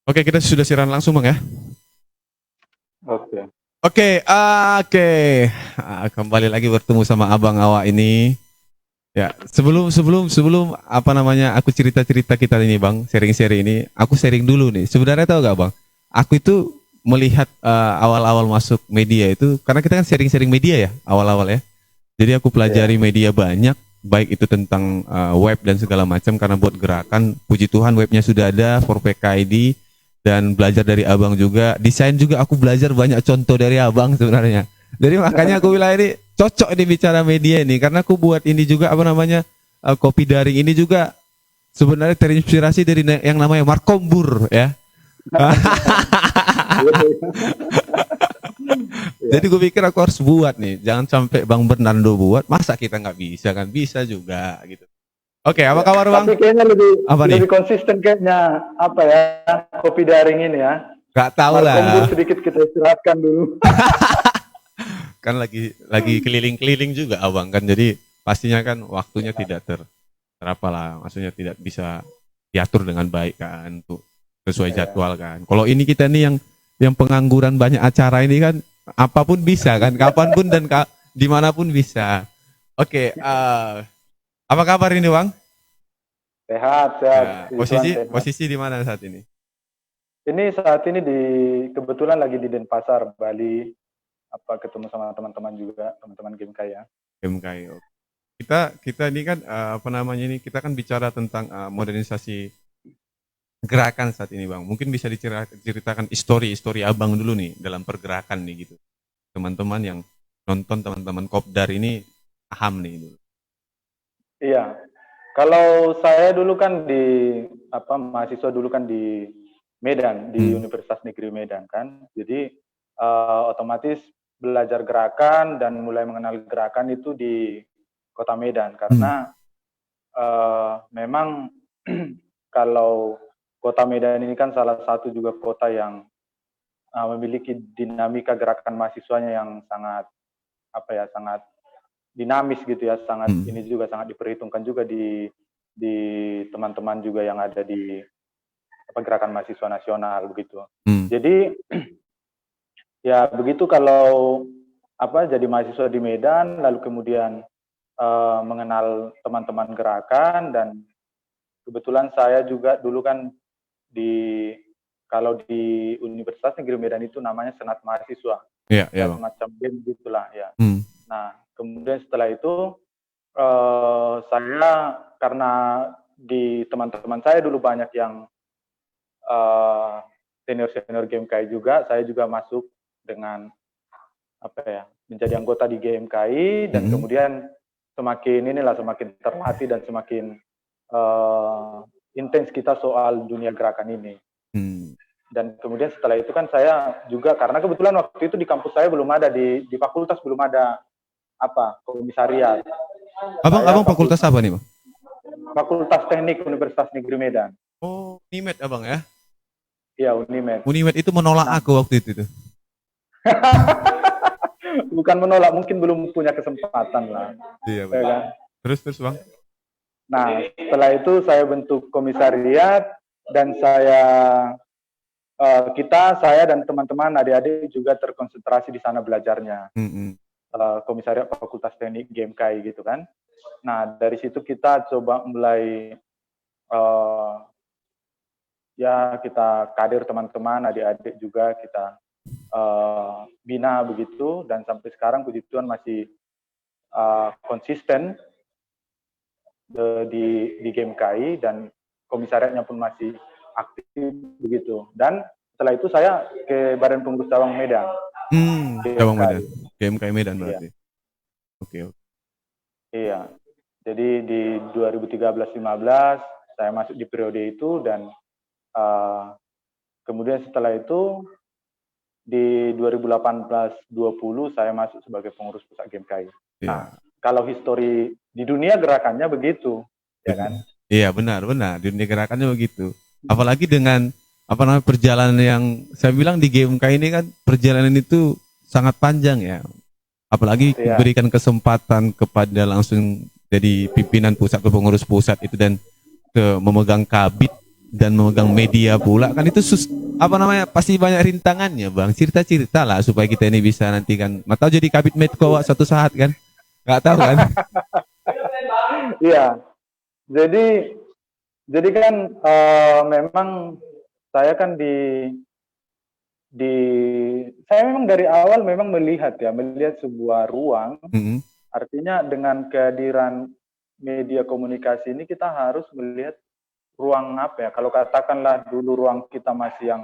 Oke, kita sudah siaran langsung Bang ya. Oke. Oke. Kembali lagi bertemu sama Abang Awak ini. Ya, sebelum apa namanya aku cerita-cerita kita ini Bang, sharing-sharing ini, aku sharing dulu nih. Sebenarnya tahu gak Bang? Aku itu melihat awal-awal masuk media itu karena kita kan sharing-sharing media ya awal-awal ya. Jadi aku pelajari media banyak, baik itu tentang web dan segala macam karena buat gerakan. Puji Tuhan webnya sudah ada, for PKID, dan belajar dari Abang juga. Desain juga aku belajar banyak contoh dari Abang sebenarnya. Jadi makanya aku bilang ini cocok ini bicara media ini karena aku buat ini juga apa namanya kopi daring ini juga sebenarnya terinspirasi dari yang namanya Markombur ya. Jadi gue pikir aku harus buat nih, jangan sampai Bang Bernardo buat, masa kita nggak bisa kan? Bisa juga gitu. Oke, apa kabar Bang? Tapi kayaknya lebih konsisten kayaknya apa ya kopi daring ini ya. Gak tahu lah. Markombur sedikit kita istirahatkan dulu. Kan lagi keliling-keliling juga Abang kan, jadi pastinya kan waktunya tidak terapa lah, maksudnya tidak bisa diatur dengan baik kan untuk sesuai jadwal kan. Kalau ini kita nih yang pengangguran banyak acara ini kan apapun bisa kan, kapanpun dan dimanapun bisa. Oke, apa kabar ini Bang? Sehat. Ya, posisi di mana saat ini? Ini saat ini kebetulan lagi di Denpasar, Bali. Ketemu sama teman-teman juga, teman-teman GMK ya. GMK. Kita ini kan apa namanya ini, kita kan bicara tentang modernisasi gerakan saat ini Bang. Mungkin bisa diceritakan histori Abang dulu nih dalam pergerakan nih gitu. Teman-teman yang nonton, teman-teman Kopdar ini paham nih dulu. Iya. Kalau saya dulu kan mahasiswa dulu kan di Medan, di Universitas Negeri Medan kan. Jadi otomatis belajar gerakan dan mulai mengenal gerakan itu di Kota Medan karena memang kalau Kota Medan ini kan salah satu juga kota yang memiliki dinamika gerakan mahasiswanya yang sangat sangat dinamis gitu ya, sangat ini juga sangat diperhitungkan juga di teman-teman juga yang ada di gerakan mahasiswa nasional begitu. Jadi ya begitu kalau jadi mahasiswa di Medan, lalu kemudian mengenal teman-teman gerakan, dan kebetulan saya juga dulu kan kalau di Universitas Negeri Medan itu namanya Senat Mahasiswa. Iya, semacam BEM gitulah ya. Nah, kemudian setelah itu saya karena di teman-teman saya dulu banyak yang senior GMKI juga, saya juga masuk dengan menjadi anggota di GMKI, dan kemudian semakin terlatih dan semakin intens kita soal dunia gerakan ini. Dan kemudian setelah itu kan saya juga, karena kebetulan waktu itu di kampus saya belum ada, di fakultas belum ada komisariat. Abang fakultas apa nih Bang? Fakultas Teknik Universitas Negeri Medan. Oh, Unimed Abang ya? Iya, Unimed. Unimed itu menolak aku waktu itu tuh. Bukan menolak, mungkin belum punya kesempatan lah. Iya benar. Kan? Terus Bang? Nah, setelah itu saya bentuk komisariat, dan saya dan teman-teman adik-adik juga terkonsentrasi di sana belajarnya. Komisariat Fakultas Teknik GMKI gitu kan. Nah, dari situ kita coba mulai kita kader teman-teman adik-adik juga kita bina begitu, dan sampai sekarang puji Tuhan masih konsisten di GMKI, dan komisariatnya pun masih aktif begitu. Dan setelah itu saya ke Badan Pengurus Cabang Medan. Cabang Medan, GMKI Medan berarti. Oke. Iya. Jadi di 2013-15 saya masuk di periode itu, dan kemudian setelah itu di 2018-20 saya masuk sebagai pengurus pusat GMKI. Nah, kalau histori di dunia gerakannya begitu, ya kan? Iya, benar. Di dunia gerakannya begitu. Apalagi dengan perjalanan yang saya bilang di GMK ini kan, perjalanan itu sangat panjang ya. Apalagi berikan kesempatan kepada langsung jadi pimpinan pusat, ke pengurus pusat itu, dan memegang kabit dan memegang media pula kan itu apa namanya pasti banyak rintangannya bang. Cerita-cerita lah supaya kita ini bisa nanti kan, atau jadi kabit medco suatu saat kan, nggak tahu kan. Iya, jadi kan memang saya kan di saya memang dari awal memang melihat sebuah ruang. Mm-hmm. Artinya dengan kehadiran media komunikasi ini kita harus melihat ruang apa ya? Kalau katakanlah dulu ruang kita masih yang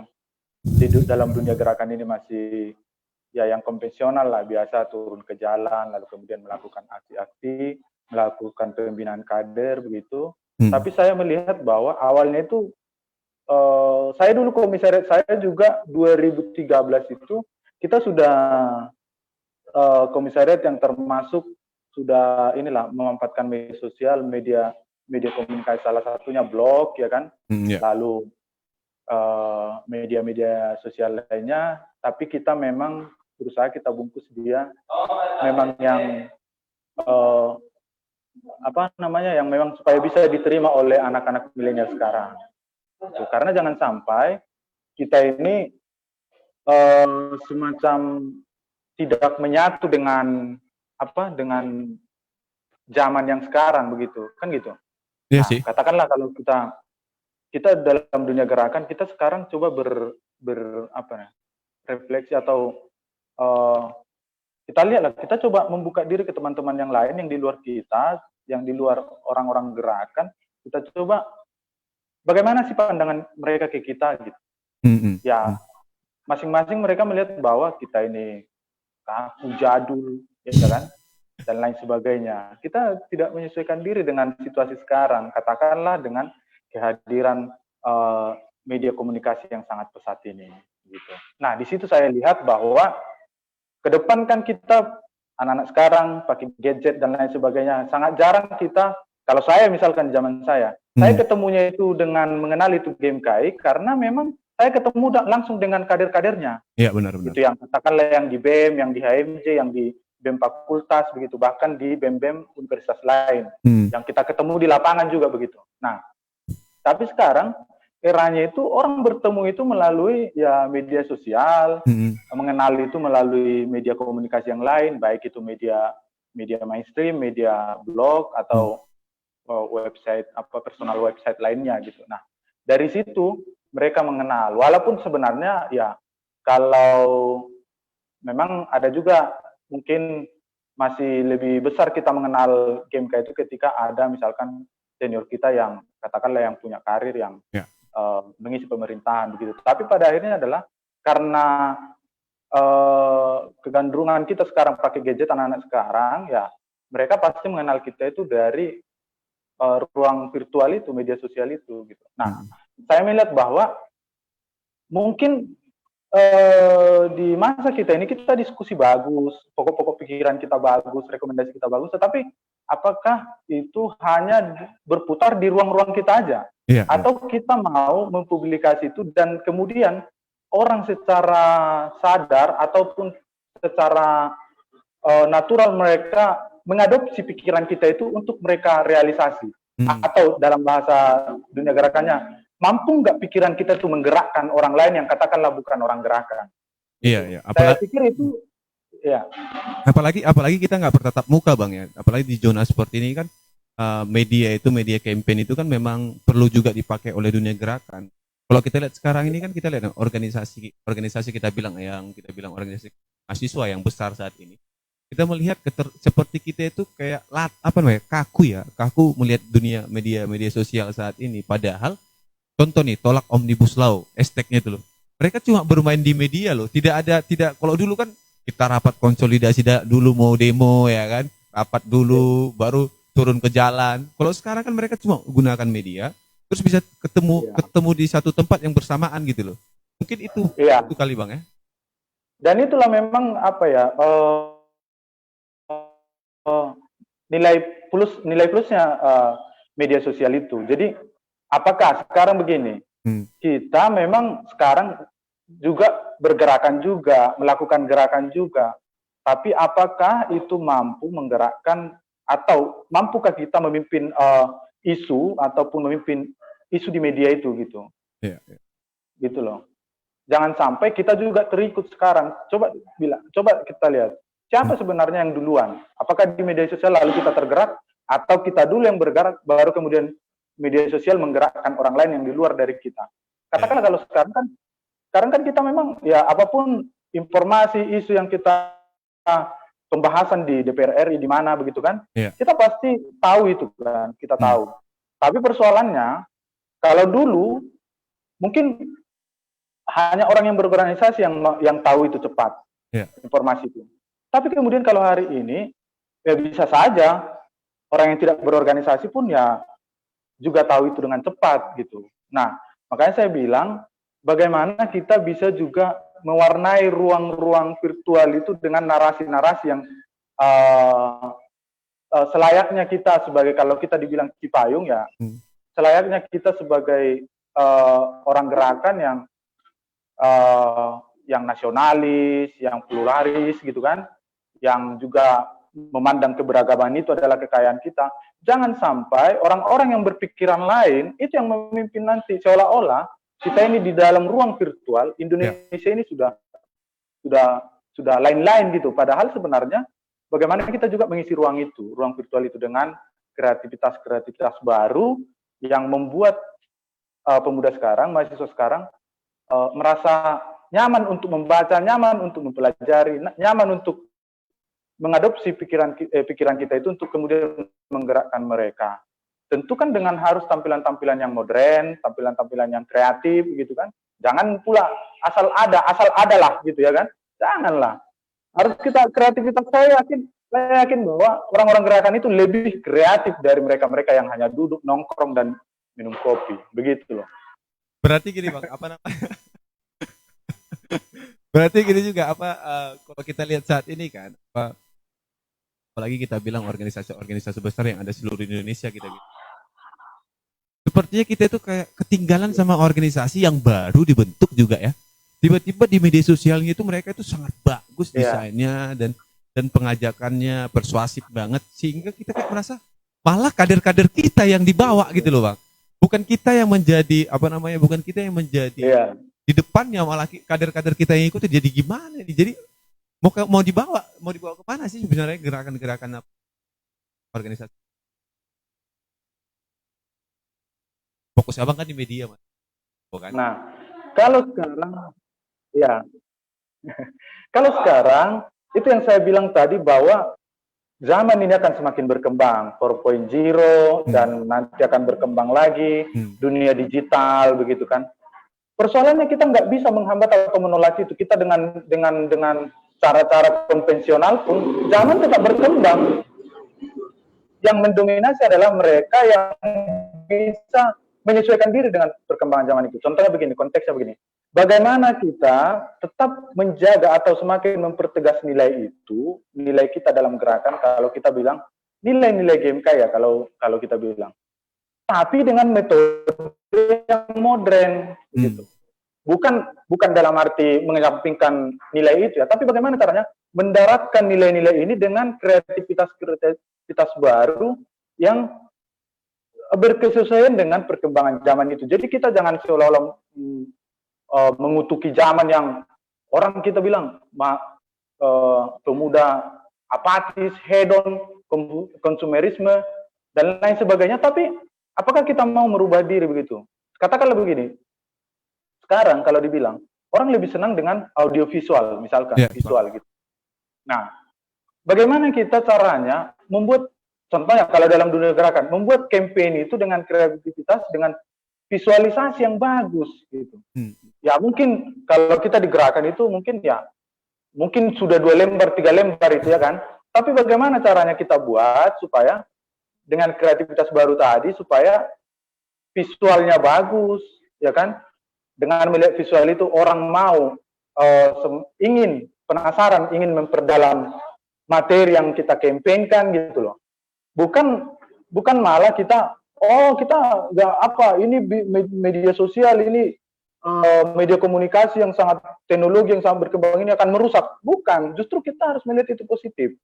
dalam dunia gerakan ini masih ya yang konvensional lah, biasa turun ke jalan lalu kemudian melakukan aksi-aksi, melakukan pembinaan kader begitu. Tapi saya melihat bahwa awalnya itu saya dulu komisariat saya juga 2013 itu kita sudah komisariat yang termasuk sudah inilah memanfaatkan media sosial, media komunikasi, salah satunya blog ya kan, lalu media-media sosial lainnya, tapi kita memang berusaha kita bungkus dia memang yang apa namanya yang memang supaya bisa diterima oleh anak-anak milenial sekarang. Karena jangan sampai kita ini semacam tidak menyatu dengan dengan zaman yang sekarang begitu, kan gitu. Iya sih. Katakanlah kalau kita dalam dunia gerakan, kita sekarang coba refleksi atau kita lihatlah, kita coba membuka diri ke teman-teman yang lain yang di luar kita, yang di luar orang-orang gerakan, kita coba bagaimana sih pandangan mereka ke kita gitu. Ya, masing-masing mereka melihat bahwa kita ini kaku, jadul, ya kan, dan lain sebagainya. Kita tidak menyesuaikan diri dengan situasi sekarang, katakanlah dengan kehadiran media komunikasi yang sangat pesat ini. Gitu. Nah, di situ saya lihat bahwa ke depan kan kita anak-anak sekarang pakai gadget dan lain sebagainya. Sangat jarang kita, kalau saya misalkan zaman saya ketemunya itu dengan mengenal itu game KAI karena memang saya ketemu langsung dengan kader-kadernya. Iya benar-benar. Itu yang katakanlah yang di BEM, yang di HMJ, yang di BEM fakultas begitu, bahkan di BEM-BEM universitas lain. Yang kita ketemu di lapangan juga begitu. Nah, tapi sekarang eranya itu orang bertemu itu melalui ya media sosial, mengenal itu melalui media komunikasi yang lain, baik itu media mainstream, media blog atau website personal website lainnya gitu. Nah, dari situ mereka mengenal. Walaupun sebenarnya ya kalau memang ada juga mungkin masih lebih besar kita mengenal GMK itu ketika ada misalkan senior kita yang katakanlah yang punya karir yang mengisi pemerintahan begitu. Tapi pada akhirnya adalah karena kegandrungan kita sekarang pakai gadget anak-anak sekarang, ya mereka pasti mengenal kita itu dari ruang virtual itu, media sosial itu gitu. Nah, saya melihat bahwa mungkin di masa kita ini kita diskusi bagus, pokok-pokok pikiran kita bagus, rekomendasi kita bagus, tetapi apakah itu hanya berputar di ruang-ruang kita aja? Atau kita mau mempublikasi itu dan kemudian orang secara sadar ataupun secara natural mereka mengadopsi pikiran kita itu untuk mereka realisasi. Atau dalam bahasa dunia gerakannya, mampu nggak pikiran kita itu menggerakkan orang lain yang katakanlah bukan orang gerakan? Iya. Saya pikir itu, ya. Apalagi kita nggak bertatap muka bang ya. Apalagi di zona seperti ini kan media campaign itu kan memang perlu juga dipakai oleh dunia gerakan. Kalau kita lihat sekarang ini kan kita lihat organisasi kita bilang organisasi mahasiswa yang besar saat ini. Kita melihat seperti kita itu kayak kaku melihat dunia media sosial saat ini. Padahal contoh nih tolak omnibus law, hashtagnya itu loh. Mereka cuma bermain di media loh. Kalau dulu kan kita rapat konsolidasi dulu mau demo ya kan, rapat dulu baru turun ke jalan. Kalau sekarang kan mereka cuma gunakan media, terus bisa ketemu di satu tempat yang bersamaan gitu loh. Mungkin itu kali bang ya. Dan itulah memang nilai plusnya media sosial itu. Jadi apakah sekarang begini, kita memang sekarang juga bergerakan juga, melakukan gerakan juga, tapi apakah itu mampu menggerakkan atau mampukah kita memimpin isu ataupun memimpin isu di media itu gitu. Iya. Gitu loh. Jangan sampai kita juga terikut sekarang. Coba kita lihat siapa sebenarnya yang duluan. Apakah di media sosial lalu kita tergerak, atau kita dulu yang bergerak baru kemudian media sosial menggerakkan orang lain yang di luar dari kita. Katakanlah kalau sekarang kan kita memang ya apapun informasi isu yang kita pembahasan di DPR RI di mana begitu kan, kita pasti tahu itu kan, kita tahu. Tapi persoalannya kalau dulu mungkin hanya orang yang berorganisasi yang tahu itu cepat informasi itu. Tapi kemudian kalau hari ini ya bisa saja orang yang tidak berorganisasi pun ya juga tahu itu dengan cepat gitu. Nah, makanya saya bilang bagaimana kita bisa juga mewarnai ruang-ruang virtual itu dengan narasi-narasi yang selayaknya kita sebagai, kalau kita dibilang cipayung ya, selayaknya kita sebagai orang gerakan yang nasionalis, yang pluralis gitu kan, yang juga memandang keberagaman itu adalah kekayaan kita. Jangan sampai orang-orang yang berpikiran lain itu yang memimpin nanti, seolah-olah kita ini di dalam ruang virtual Indonesia ini sudah lain-lain gitu. Padahal sebenarnya bagaimana kita juga mengisi ruang virtual itu dengan kreativitas baru yang membuat pemuda sekarang, mahasiswa sekarang merasa nyaman untuk membaca, nyaman untuk mempelajari, nyaman untuk mengadopsi pikiran kita itu untuk kemudian menggerakkan mereka. Tentu kan dengan harus tampilan-tampilan yang modern, tampilan-tampilan yang kreatif gitu kan. Jangan pula asal ada lah gitu ya kan. Janganlah. Harus kita kreativitas. Saya yakin bahwa orang-orang gerakan itu lebih kreatif dari mereka-mereka yang hanya duduk nongkrong dan minum kopi. Begitu loh. Berarti gini Bang, apa namanya? Berarti gini juga kalau kita lihat saat ini kan, apalagi kita bilang organisasi-organisasi besar yang ada seluruh Indonesia kita gitu. Sepertinya kita itu kayak ketinggalan sama organisasi yang baru dibentuk juga ya. Tiba-tiba di media sosialnya itu mereka itu sangat bagus desainnya dan pengajakannya persuasif banget, sehingga kita kayak merasa malah kader-kader kita yang dibawa gitu loh Bang. Bukan kita yang menjadi bukan kita yang menjadi di depannya, malah kader-kader kita yang ikut jadi gimana nih? Jadi mau dibawa ke mana sih sebenarnya gerakan-gerakan organisasi? Fokus Abang kan di media, Mas. Bukan? Nah, kalau sekarang itu yang saya bilang tadi bahwa zaman ini akan semakin berkembang, 4.0 dan nanti akan berkembang lagi dunia digital begitu kan. Persoalannya kita nggak bisa menghambat atau menolak itu. Kita dengan cara-cara konvensional pun zaman tetap berkembang. Yang mendominasi adalah mereka yang bisa menyesuaikan diri dengan perkembangan zaman itu. Contohnya begini, konteksnya begini. Bagaimana kita tetap menjaga atau semakin mempertegas nilai itu, nilai kita dalam gerakan, kalau kita bilang nilai-nilai GMK ya, kalau kita bilang. Tapi dengan metode yang modern gitu. Bukan dalam arti mengesampingkan nilai itu ya, tapi bagaimana caranya mendaratkan nilai-nilai ini dengan kreativitas baru yang berkesesuaian dengan perkembangan zaman itu. Jadi kita jangan seolah-olah mengutuki zaman yang orang kita bilang pemuda apatis, hedon, konsumerisme dan lain sebagainya. Tapi apakah kita mau merubah diri begitu? Katakanlah begini. Sekarang kalau dibilang orang lebih senang dengan audiovisual, misalkan visual gitu. Nah, bagaimana kita caranya membuat, contohnya kalau dalam dunia gerakan, membuat campaign itu dengan kreativitas, dengan visualisasi yang bagus gitu. Ya mungkin kalau kita di gerakan itu mungkin sudah 2 lembar, 3 lembar itu ya kan. Tapi bagaimana caranya kita buat supaya dengan kreativitas baru tadi supaya visualnya bagus, ya kan? Dengan melihat visual itu orang mau penasaran, ingin memperdalam materi yang kita kampanyekan gitu loh. Bukan malah kita nggak ini media sosial ini media komunikasi yang sangat teknologi yang sangat berkembang ini akan merusak. Bukan, justru kita harus melihat itu positif.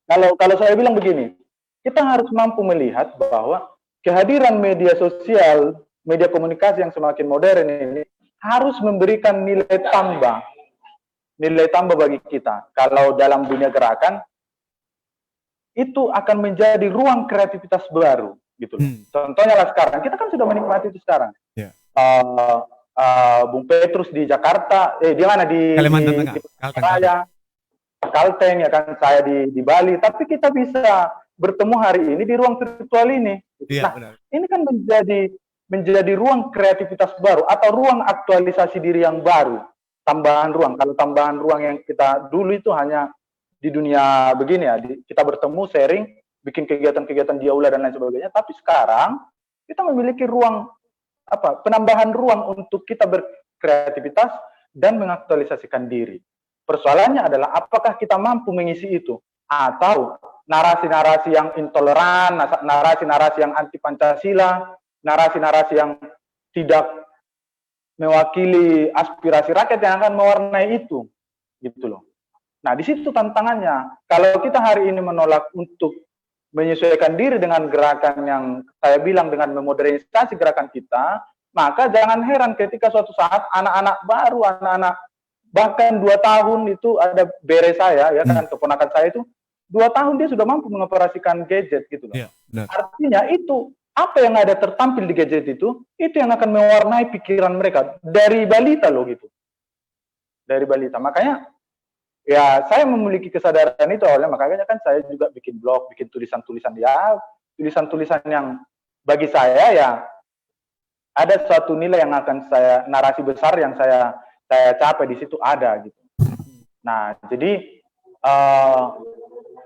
Kalau saya bilang begini, kita harus mampu melihat bahwa kehadiran media sosial, media komunikasi yang semakin modern ini harus memberikan nilai tambah bagi kita. Kalau dalam dunia gerakan, itu akan menjadi ruang kreativitas baru, gitu loh. Contohnya lah sekarang, kita kan sudah menikmati itu sekarang. Ya. Bung Petrus di Jakarta, di mana di Kalimantan Tengah, Kalteng ya kan, saya di Bali, tapi kita bisa bertemu hari ini di ruang virtual ini. Iya, nah, benar. ini kan menjadi ruang kreativitas baru atau ruang aktualisasi diri yang baru, tambahan ruang. Kalau tambahan ruang yang kita dulu itu hanya di dunia begini ya, kita bertemu, sharing, bikin kegiatan-kegiatan di aula dan lain sebagainya. Tapi sekarang kita memiliki ruang penambahan ruang untuk kita berkreativitas dan mengaktualisasikan diri. Persoalannya adalah apakah kita mampu mengisi itu, atau narasi-narasi yang intoleran, narasi-narasi yang anti Pancasila, narasi-narasi yang tidak mewakili aspirasi rakyat yang akan mewarnai itu, gitu loh. Nah, di situ tantangannya. Kalau kita hari ini menolak untuk menyesuaikan diri dengan gerakan yang saya bilang dengan memodernisasi gerakan kita, maka jangan heran ketika suatu saat anak-anak baru, anak-anak bahkan 2 tahun itu ada bere saya, ya kan, keponakan saya itu 2 tahun dia sudah mampu mengoperasikan gadget gitu loh. Ya, artinya itu apa yang ada tertampil di gadget itu yang akan mewarnai pikiran mereka dari balita loh gitu. Dari balita. Makanya ya saya memiliki kesadaran itu awalnya, makanya kan saya juga bikin blog, bikin tulisan-tulisan tulisan-tulisan yang bagi saya ya ada suatu nilai yang akan saya, narasi besar yang saya capai di situ ada gitu. Nah, jadi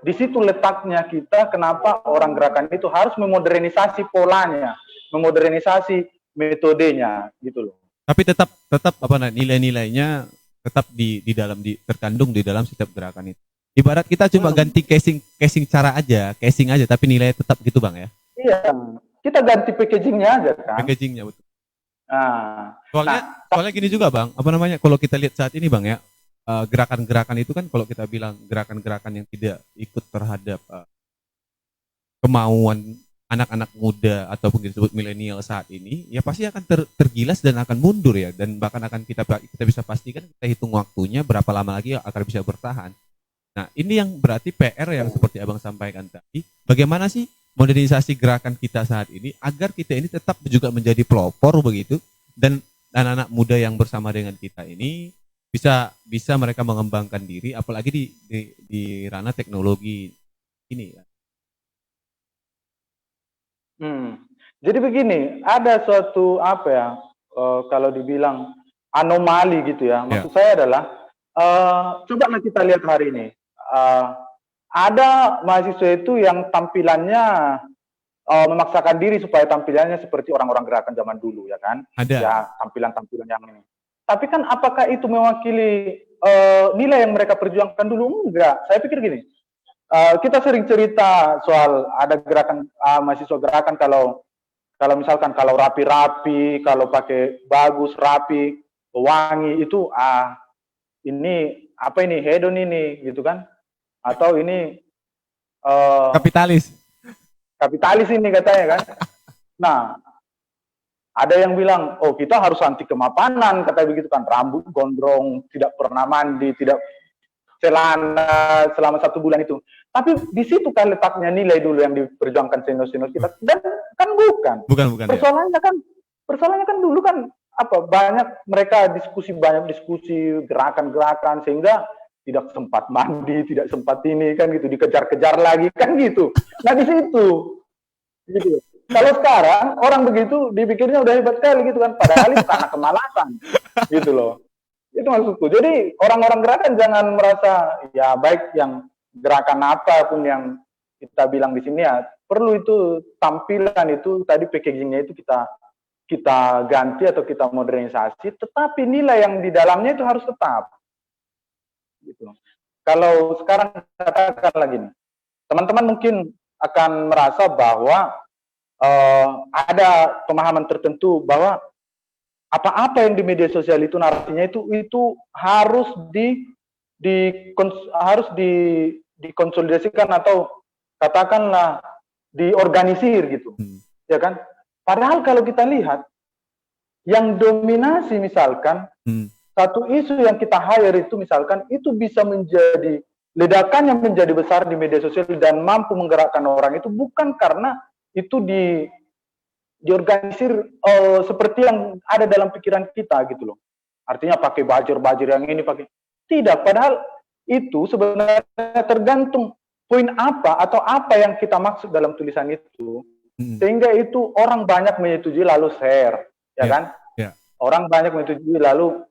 di situ letaknya kita, kenapa orang gerakan itu harus memodernisasi polanya, memodernisasi metodenya gitu loh. Tapi tetap nilai-nilainya tetap terkandung di dalam setiap gerakan itu. Ibarat kita cuma ganti casing aja, tapi nilainya tetap gitu Bang ya. Iya, kita ganti packagingnya aja kan. Packagingnya betul. Soalnya gini juga Bang, kalau kita lihat saat ini Bang ya, gerakan-gerakan itu kan, kalau kita bilang gerakan-gerakan yang tidak ikut terhadap kemauan anak-anak muda ataupun disebut milenial saat ini, ya pasti akan tergilas dan akan mundur ya, dan bahkan akan kita bisa pastikan, kita hitung waktunya berapa lama lagi akan bisa bertahan. Nah, ini yang berarti PR yang seperti Abang sampaikan tadi, bagaimana sih modernisasi gerakan kita saat ini agar kita ini tetap juga menjadi pelopor begitu, dan anak-anak muda yang bersama dengan kita ini bisa mereka mengembangkan diri, apalagi di ranah teknologi ini ya. Jadi begini, ada suatu kalau dibilang anomali gitu ya. Maksud saya adalah coba kita lihat hari ini. Ada mahasiswa itu yang tampilannya memaksakan diri supaya tampilannya seperti orang-orang gerakan zaman dulu ya kan. Ada. Ya, tampilan-tampilan yang ini. Tapi kan apakah itu mewakili nilai yang mereka perjuangkan dulu? Enggak. Saya pikir gini, kita sering cerita soal ada gerakan mahasiswa gerakan, kalau misalkan kalau rapi-rapi, kalau pakai bagus, rapi, wangi, itu ini apa ini, hedon ini gitu kan, atau ini kapitalis ini katanya kan. Nah, ada yang bilang, oh kita harus anti kemapanan, katanya begitu kan, rambut gondrong, tidak pernah mandi, tidak celana selama 1 bulan itu. Tapi di situ kan letaknya nilai dulu yang diperjuangkan senior-senior kita. Dan kan bukan. Persoalannya kan dulu kan banyak banyak diskusi gerakan-gerakan, sehingga tidak sempat mandi, tidak sempat ini kan gitu, dikejar-kejar lagi kan gitu. Nah di situ gitu. Kalau sekarang orang begitu dipikirnya udah hebat sekali gitu kan, padahal itu karena kemalasan gitu loh. Itu maksudku. Jadi orang-orang gerakan jangan merasa ya baik yang gerakan apapun yang kita bilang di sini ya, perlu itu tampilan itu tadi, packagingnya itu kita ganti atau kita modernisasi, tetapi nilai yang di dalamnya itu harus tetap. Gitu. Kalau sekarang katakan lagi nih, teman-teman mungkin akan merasa bahwa ada pemahaman tertentu bahwa apa-apa yang di media sosial itu narasinya itu harus dikonsolidasikan atau katakanlah diorganisir gitu. ya kan? Padahal kalau kita lihat yang dominasi misalkan satu isu yang kita hire itu misalkan itu bisa menjadi ledakan yang menjadi besar di media sosial dan mampu menggerakkan orang itu bukan karena itu diorganisir seperti yang ada dalam pikiran kita gitu loh. Artinya pakai buzzer yang ini pakai tidak, padahal itu sebenarnya tergantung poin apa atau apa yang kita maksud dalam tulisan itu. Sehingga itu orang banyak menyetujui lalu share, ya kan? Orang banyak menyetujui lalu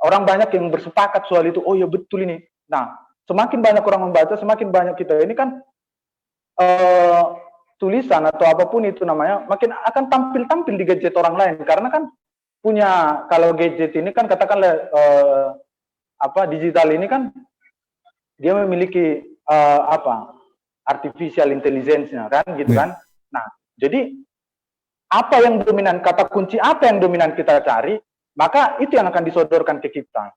orang banyak yang bersepakat soal itu. Oh ya betul ini. Nah, semakin banyak orang membaca, semakin banyak kita ini kan tulisan atau apapun itu namanya makin akan tampil di gadget orang lain karena kan punya kalau gadget ini kan katakanlah digital ini kan dia memiliki artificial intelligence-nya kan gitu kan. Nah, jadi apa yang dominan, kata kunci apa yang dominan kita cari, maka itu yang akan disodorkan ke kita.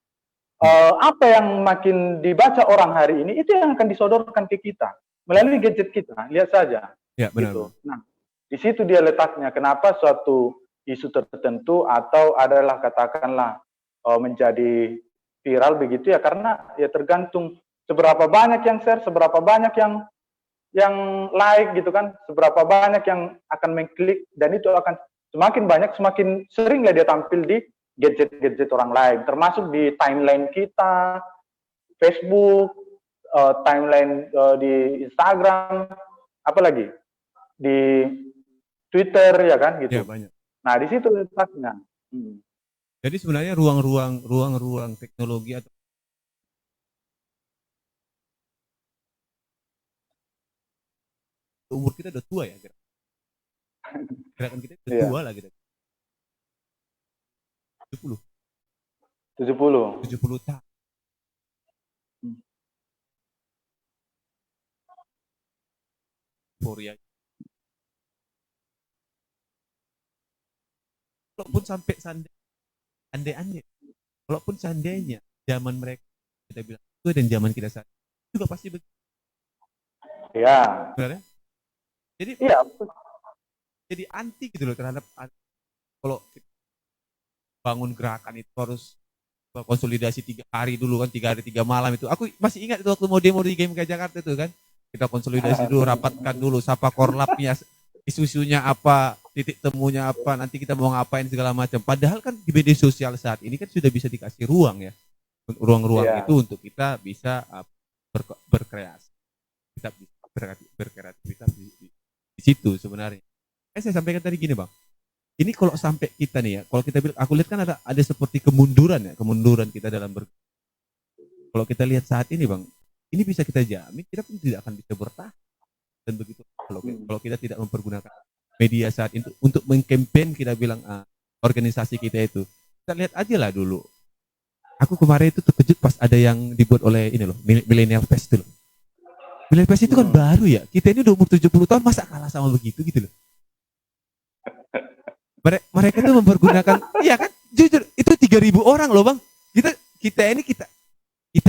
Apa yang makin dibaca orang hari ini, itu yang akan disodorkan ke kita melalui gadget kita. Lihat saja. Ya, benar. Gitu. Nah, di situ dia letaknya. Kenapa suatu isu tertentu atau adalah katakanlah menjadi viral begitu ya, karena ya tergantung seberapa banyak yang share, seberapa banyak yang like gitu kan, seberapa banyak yang akan mengklik, dan itu akan semakin banyak, semakin seringlah dia tampil di gadget-gadget orang lain, termasuk di timeline kita, Facebook, timeline di Instagram, apalagi di Twitter ya kan gitu. Ya, banyak. Nah di situ letaknya. Jadi sebenarnya ruang-ruang teknologi atau umur kita udah tua ya, gerakan kita udah tua lah gitu. 70 tahun. Euforia. Walaupun sampai walaupun seandainya zaman mereka kita bilang itu dan zaman kita saat juga pasti begitu. Ya. Benar ya? Jadi jadi anti gitu loh terhadap kalau bangun gerakan itu harus konsolidasi 3 hari dulu kan, 3 hari 3 malam itu. Aku masih ingat itu waktu mau demo di GMK Jakarta itu kan. Kita konsolidasi dulu, rapatkan dulu siapa korlapnya, isu-isunya apa, titik temunya apa, nanti kita mau ngapain segala macam. Padahal kan di media sosial saat ini kan sudah bisa dikasih ruang ya. Ruang-ruang itu untuk kita bisa berkreasi. Kita bisa berkreativitas di situ sebenarnya. Saya sampaikan tadi gini, Bang. Ini kalau sampai kita nih ya, kalau kita bilang, aku lihat kan ada seperti kemunduran kita dalam kalau kita lihat saat ini, Bang, ini bisa kita jamin kita pun tidak akan bisa bertahan. Dan begitu kalau kita tidak mempergunakan media saat itu untuk mengkampen, kita bilang organisasi kita itu. Kita lihat aja lah dulu. Aku kemarin itu terkejut pas ada yang dibuat oleh ini loh, Millennial Fest itu loh. Millennial Fest itu kan baru ya. Kita ini udah umur 70 tahun masa kalah sama begitu gitu loh. Mereka tuh mempergunakan, iya kan, jujur itu 3.000 orang loh Bang. Kita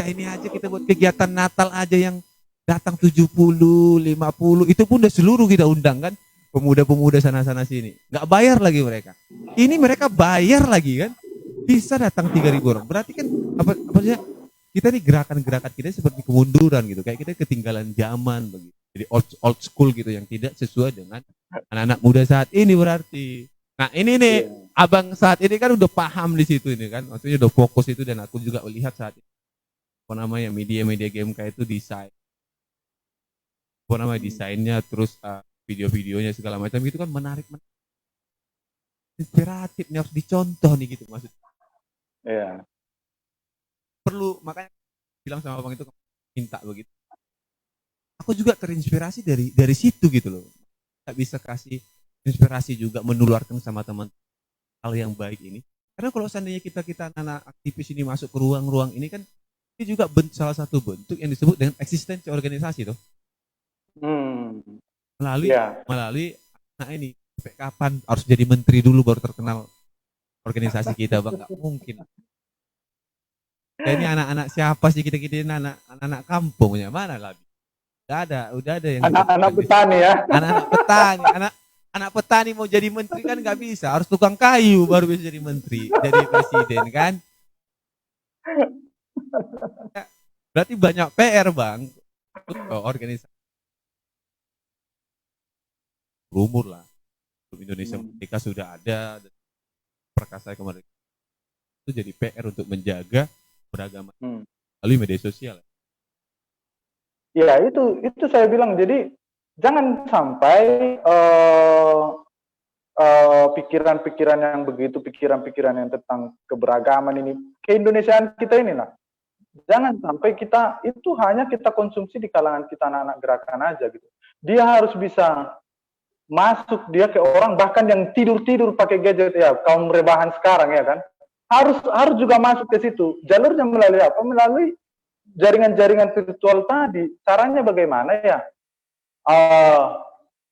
ini aja kita buat kegiatan Natal aja yang datang 70, 50, itu pun udah seluruh kita undang kan, pemuda-pemuda sana-sana sini. Nggak bayar lagi mereka. Ini mereka bayar lagi kan, bisa datang 3.000 orang. Berarti kan apa kita nih gerakan-gerakan kita seperti kemunduran gitu, kayak kita ketinggalan zaman begitu. Jadi old school gitu yang tidak sesuai dengan anak-anak muda saat ini berarti. Nah ini nih abang saat ini kan udah paham di situ ini kan, maksudnya udah fokus itu, dan aku juga melihat saat ini apa namanya media-media GMK itu desainnya terus video-videonya segala macam itu kan menarik, inspiratif nih, harus dicontoh nih gitu maksudnya. Iya. Perlu, makanya bilang sama abang itu minta begitu. Aku juga terinspirasi dari situ gitu loh. Gak bisa kasih inspirasi juga, menularkan sama teman hal yang baik ini. Karena kalau seandainya kita anak aktivis ini masuk ke ruang-ruang ini kan, ini juga salah satu bentuk yang disebut dengan eksistensi organisasi tuh. Melalui nah ini sampai kapan harus jadi menteri dulu baru terkenal organisasi kita, Bang? Nggak mungkin. Ya, ini anak-anak siapa sih kita ini, anak kampungnya mana lagi? Udah ada yang anak petani ya. Anak petani, Anak petani mau jadi menteri kan nggak bisa, harus tukang kayu baru bisa jadi menteri, jadi presiden kan. Ya, berarti banyak PR bang untuk organisasi berumur lah. Indonesia Merdeka sudah ada, dan perkasa kemerdekaan itu jadi PR untuk menjaga beragama melalui media sosial. Ya itu saya bilang, jadi jangan sampai pikiran-pikiran yang begitu, pikiran-pikiran yang tentang keberagaman ini, keindonesiaan kita ini lah, jangan sampai kita itu hanya kita konsumsi di kalangan kita anak-anak gerakan aja gitu. Dia harus bisa masuk dia ke orang bahkan yang tidur-tidur pakai gadget, ya kaum rebahan sekarang ya kan, harus juga masuk ke situ. Jalurnya melalui apa? Melalui jaringan-jaringan virtual tadi. Caranya bagaimana ya?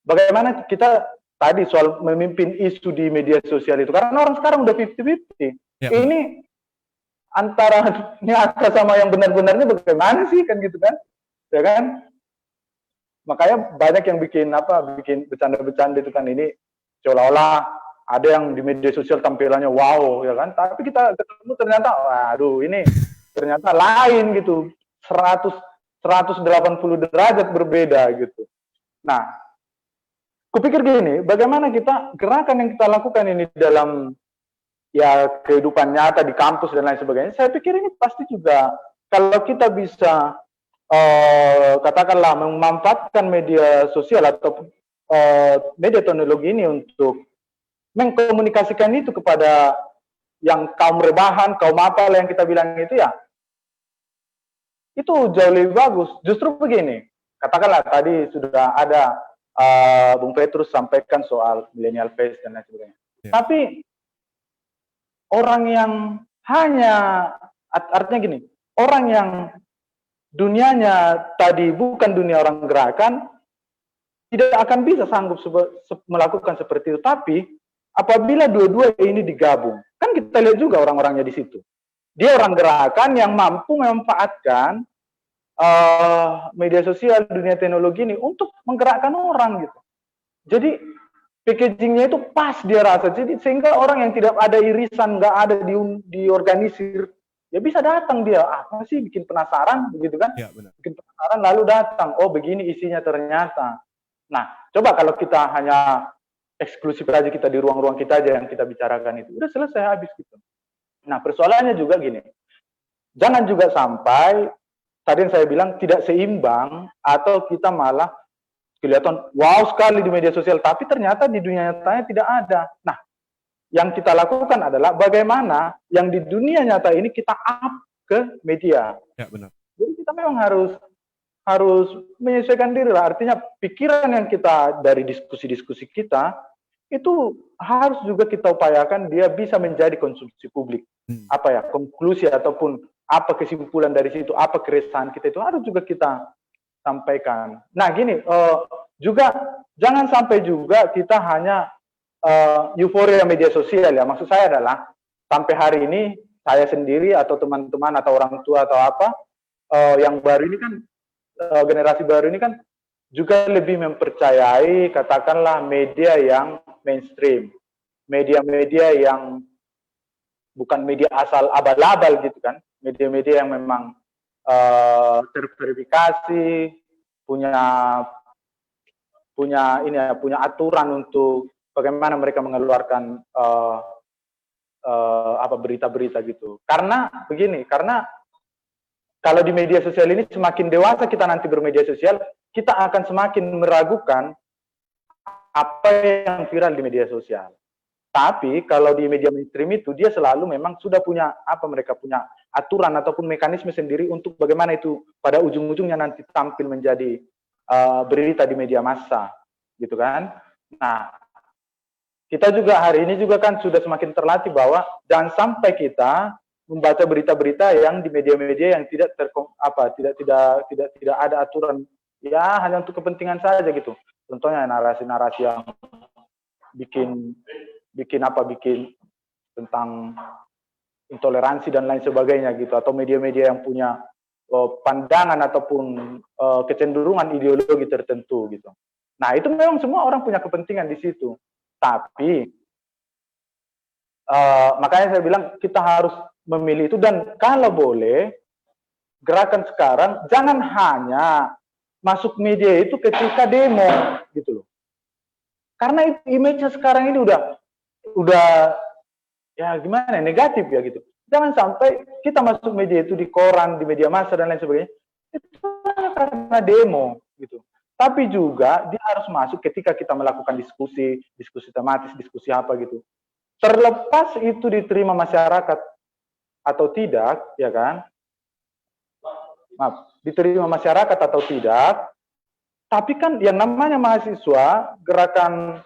Bagaimana kita tadi soal memimpin isu di media sosial itu, karena orang sekarang udah 50-50. Ya, ini antara nyata sama yang benar-benarnya bagaimana sih kan gitu kan, ya kan? Makanya banyak yang bikin bercanda-bercanda itu kan, ini seolah-olah ada yang di media sosial tampilannya wow ya kan, tapi kita ketemu ternyata waduh ini ternyata lain gitu, 180 derajat berbeda gitu. Nah, kupikir gini, bagaimana kita gerakan yang kita lakukan ini dalam ya kehidupan nyata di kampus dan lain sebagainya, saya pikir ini pasti juga kalau kita bisa katakanlah memanfaatkan media sosial atau media teknologi ini untuk mengkomunikasikan itu kepada yang kaum rebahan, kaum apa yang kita bilang itu ya, itu jauh lebih bagus. Justru begini, katakanlah tadi sudah ada Bung Petrus sampaikan soal millennial face dan lain sebagainya. Ya. Tapi orang yang hanya, artinya gini, orang yang dunianya tadi bukan dunia orang gerakan, tidak akan bisa sanggup melakukan seperti itu. Tapi apabila dua-dua ini digabung, kan kita lihat juga orang-orangnya di situ. Dia orang gerakan yang mampu memanfaatkan media sosial, dunia teknologi ini untuk menggerakkan orang gitu. Jadi packagingnya itu pas dia rasa, jadi sehingga orang yang tidak ada irisan, nggak ada diorganisir, ya bisa datang dia, apa sih, bikin penasaran begitu kan, ya, benar. Bikin penasaran lalu datang, oh begini isinya ternyata. Nah, coba kalau kita hanya eksklusif aja, kita di ruang-ruang kita aja yang kita bicarakan itu, udah selesai habis gitu. Nah, persoalannya juga gini, jangan juga sampai tadi yang saya bilang tidak seimbang, atau kita malah kelihatan wow sekali di media sosial, tapi ternyata di dunia nyatanya tidak ada. Nah, yang kita lakukan adalah bagaimana yang di dunia nyata ini kita up ke media. Ya, benar. Jadi kita memang harus menyesuaikan diri lah. Artinya pikiran yang kita dari diskusi-diskusi kita itu harus juga kita upayakan dia bisa menjadi konsumsi publik. Apa ya, konklusi ataupun apa kesimpulan dari situ, apa keresahan kita itu harus juga kita sampaikan. Nah gini, juga jangan sampai juga kita hanya euforia media sosial ya. Maksud saya adalah sampai hari ini saya sendiri atau teman-teman atau orang tua atau apa yang baru ini kan, generasi baru ini kan juga lebih mempercayai katakanlah media yang mainstream, media-media yang bukan media asal abal-abal gitu kan, media-media yang memang terverifikasi, punya aturan untuk bagaimana mereka mengeluarkan berita-berita gitu. Karena begini, karena kalau di media sosial ini semakin dewasa kita nanti bermedia sosial, kita akan semakin meragukan apa yang viral di media sosial. Tapi kalau di media mainstream itu dia selalu memang sudah punya mereka punya aturan ataupun mekanisme sendiri untuk bagaimana itu pada ujung-ujungnya nanti tampil menjadi berita di media massa, gitu kan? Nah, kita juga hari ini juga kan sudah semakin terlatih bahwa jangan sampai kita membaca berita-berita yang di media-media yang tidak ada aturan, ya hanya untuk kepentingan saja gitu. Contohnya narasi-narasi yang bikin tentang intoleransi dan lain sebagainya gitu, atau media-media yang punya pandangan ataupun kecenderungan ideologi tertentu gitu. Nah, itu memang semua orang punya kepentingan di situ. Tapi makanya saya bilang kita harus memilih itu, dan kalau boleh gerakan sekarang jangan hanya masuk media itu ketika demo gitu loh. Karena image-nya sekarang ini udah ya gimana negatif ya gitu. Jangan sampai kita masuk media itu di koran, di media massa dan lain sebagainya itu karena demo gitu. Tapi juga dia harus masuk ketika kita melakukan diskusi tematis, diskusi apa gitu. Terlepas itu diterima masyarakat atau tidak, ya kan? Maaf, diterima masyarakat atau tidak, tapi kan yang namanya mahasiswa, gerakan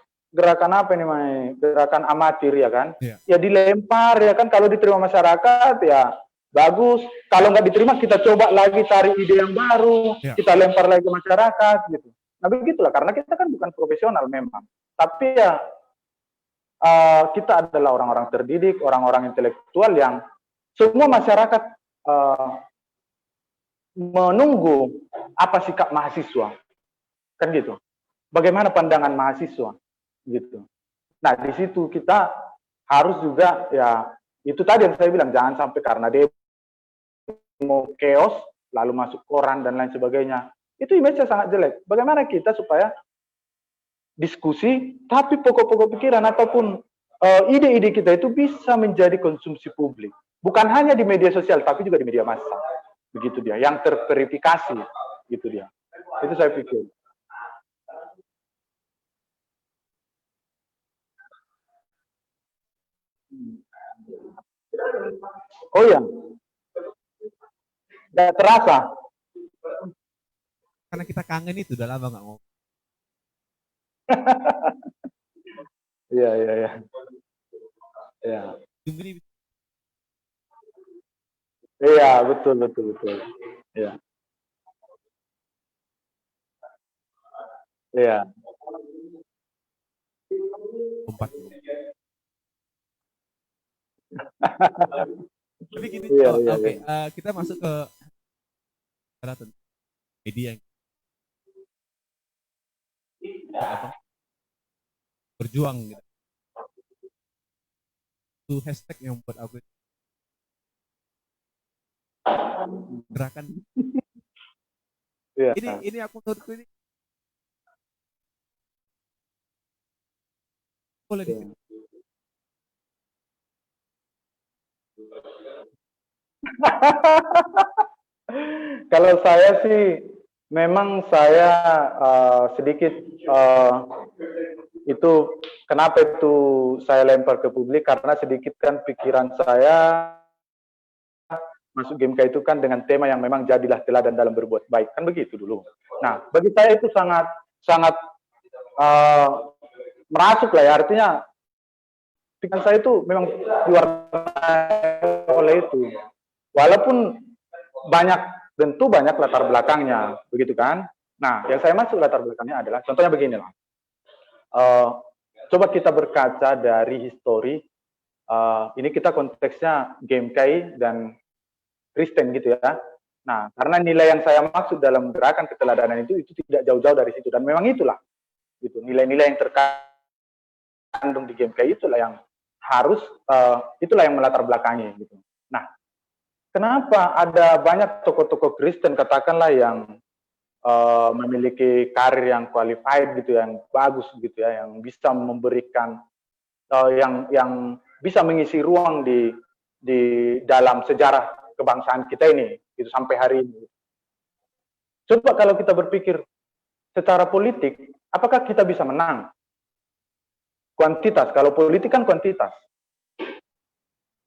apa ini namanya? Gerakan amatir ya kan? Iya. Ya dilempar ya kan, kalau diterima masyarakat ya bagus, kalau nggak diterima kita coba lagi cari ide yang baru, Ya. kita lempar lagi ke masyarakat gitu. Nah begitulah, karena kita kan bukan profesional memang, tapi ya kita adalah orang-orang terdidik, orang-orang intelektual yang semua masyarakat menunggu apa sikap mahasiswa, kan gitu. Bagaimana pandangan mahasiswa, gitu. Nah di situ kita harus juga ya itu tadi yang saya bilang, jangan sampai karena demo chaos lalu masuk koran dan lain sebagainya. Itu image-nya sangat jelek. Bagaimana kita supaya diskusi, tapi pokok-pokok pikiran ataupun ide-ide kita itu bisa menjadi konsumsi publik. Bukan hanya di media sosial, tapi juga di media massa. Begitu dia, yang terverifikasi. Gitu dia. Itu saya pikir. Oh ya, nggak terasa. Karena kita kangen itu, udah lama nggak ngomong. Iya, iya, iya. Iya. Ini Iya, betul, betul, betul. Iya. Iya. empat. Tapi gini, Iya, oh, iya, oke, iya. kita masuk ke media yang apa, berjuang gitu. Itu hashtag yang buat aku gerakan. Iya. Ini aku menurutku ini boleh Iya. dikit. Kalau saya sih memang saya sedikit itu kenapa itu saya lempar ke publik, karena sedikit kan pikiran saya masuk GMK itu kan dengan tema yang memang jadilah teladan dalam berbuat baik, kan begitu dulu. Nah bagi saya itu sangat merasuk lah ya, artinya pikiran saya itu memang diwarnai oleh itu, walaupun tentu banyak latar belakangnya, begitu kan. Nah yang saya masuk latar belakangnya adalah contohnya beginilah. Coba kita berkaca dari histori, ini kita konteksnya GMKI dan Kristen gitu ya. Nah, karena nilai yang saya maksud dalam gerakan keteladanan itu tidak jauh-jauh dari situ, dan memang itulah, gitu. Nilai-nilai yang terkandung di GMKI itulah yang harus, itulah yang melatar belakangi, gitu. Nah, kenapa ada banyak tokoh-tokoh Kristen katakanlah yang memiliki karir yang qualified gitu, yang bagus gitu ya, yang bisa memberikan, yang bisa mengisi ruang di dalam sejarah kebangsaan kita ini, itu sampai hari ini. Coba kalau kita berpikir secara politik, apakah kita bisa menang? Kuantitas, kalau politik kan kuantitas.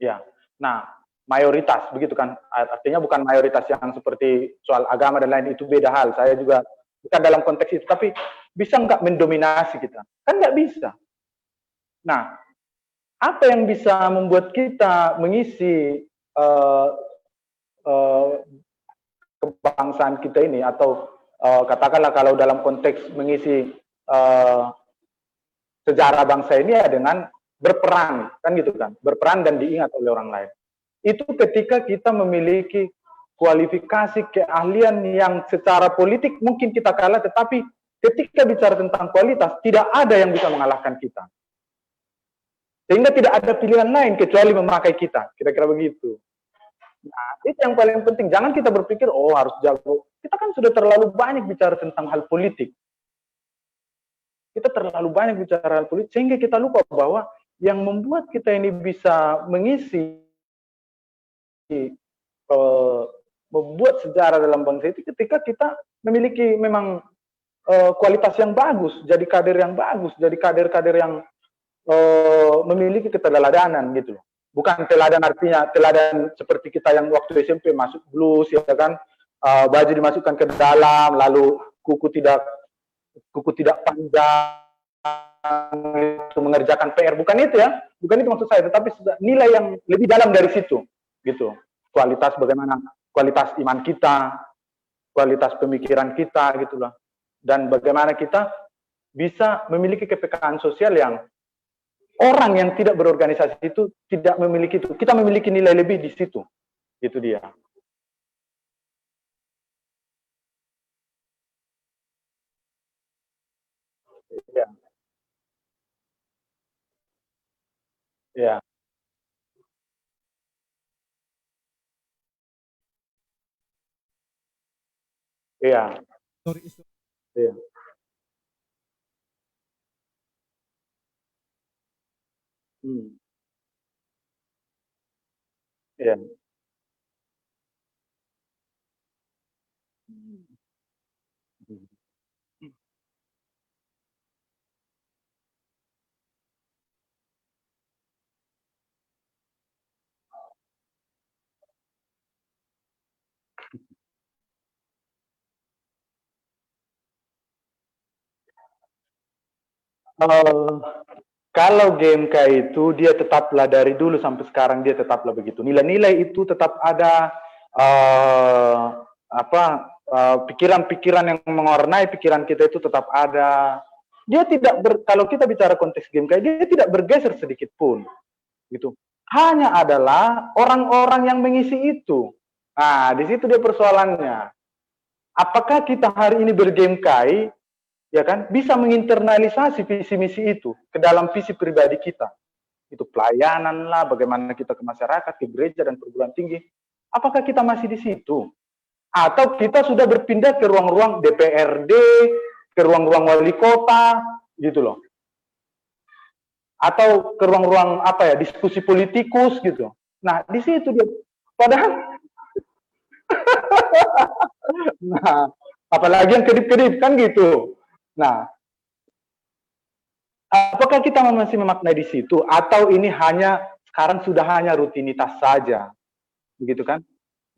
Ya, nah mayoritas begitu kan, artinya bukan mayoritas yang seperti soal agama dan lain, itu beda hal. Saya juga bukan dalam konteks itu, tapi bisa nggak mendominasi kita? Kan nggak bisa. Nah, apa yang bisa membuat kita mengisi kebangsaan kita ini, atau katakanlah kalau dalam konteks mengisi sejarah bangsa ini ya dengan berperan, kan gitu kan, berperan dan diingat oleh orang lain. Itu ketika kita memiliki kualifikasi keahlian yang secara politik mungkin kita kalah, tetapi ketika bicara tentang kualitas, tidak ada yang bisa mengalahkan kita. Sehingga tidak ada pilihan lain kecuali memakai kita, kira-kira begitu. Nah, itu yang paling penting. Jangan kita berpikir, oh harus jago. Kita kan sudah terlalu banyak bicara tentang hal politik. Kita terlalu banyak bicara hal politik, sehingga kita lupa bahwa yang membuat kita ini bisa mengisi, membuat sejarah dalam bangsa itu ketika kita memiliki memang kualitas yang bagus, jadi kader yang bagus, jadi kader-kader yang memiliki keteladanan gitu loh. Bukan teladan artinya teladan seperti kita yang waktu SMP masuk blues ya kan, baju dimasukkan ke dalam, lalu kuku tidak panjang, itu mengerjakan PR, bukan itu ya, bukan itu maksud saya, tetapi nilai yang lebih dalam dari situ, gitu. Kualitas bagaimana, kualitas iman kita, kualitas pemikiran kita, gitulah, dan bagaimana kita bisa memiliki kepekaan sosial yang orang yang tidak berorganisasi itu tidak memiliki itu. Kita memiliki nilai lebih di situ, itu dia. Ya, ya, ya, ya. Hmm. Ya. Uh, Kalau GMK itu dia tetaplah dari dulu sampai sekarang dia tetaplah begitu. Nilai-nilai itu tetap ada, pikiran-pikiran yang mewarnai pikiran kita itu tetap ada. Dia tidak kalau kita bicara konteks GMK dia tidak bergeser sedikit pun gitu. Hanya adalah orang-orang yang mengisi itu. Nah, di situ dia persoalannya. Apakah kita hari ini bergemkai, ya kan, bisa menginternalisasi visi misi itu ke dalam visi pribadi kita? Itu pelayanan lah, bagaimana kita ke masyarakat, ke gereja dan perguruan tinggi. Apakah kita masih di situ? Atau kita sudah berpindah ke ruang-ruang DPRD, ke ruang-ruang wali kota, gitu loh. Atau ke ruang-ruang apa ya, diskusi politikus gitu. Nah, di situ dia. Padahal, nah, apalagi yang kedip-kedip kan gitu. Nah, apakah kita masih memaknai di situ atau ini hanya sekarang sudah hanya rutinitas saja, begitu kan?